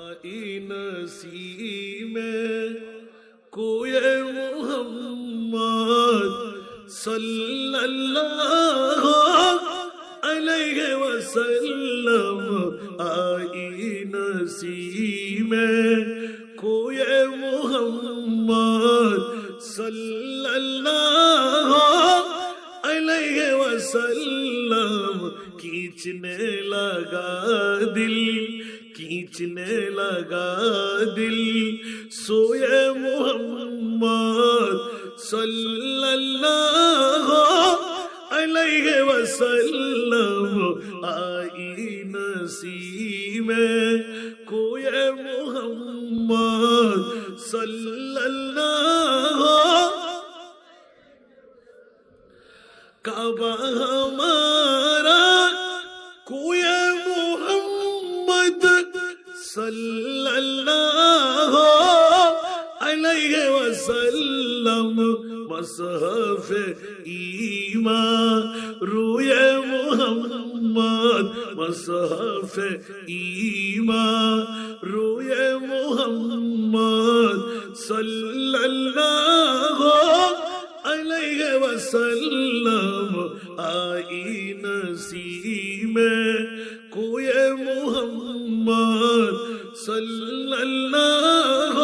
آئی نسیم کوئے محمد صلی اللہ علیہ وسلم آئی نسیم کوئے محمد صلی اللہ علیہ وسلم کھینچنے لگا دل کھینچنے لگا دل سوئے محمد صلی اللہ علیہ وسلم آئی نسیم کوئے محمد صلی اللہ کعبہ ہمارا کوئے محمد صلی اللہ علیہ وسلم مصحف ایمان روئے محمد مصحف ایمان روئے محمد صلی اللہ علیہ وسلم آئی نسیم کوئے محمد صلی اللہ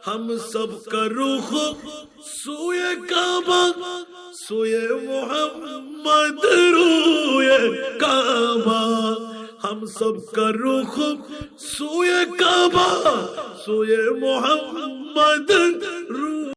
ہم سب کا رخ سوئے کعبہ سوئے محمد روئے کعبہ ہم سب کا رخ سوئے کعبہ سوئے محمد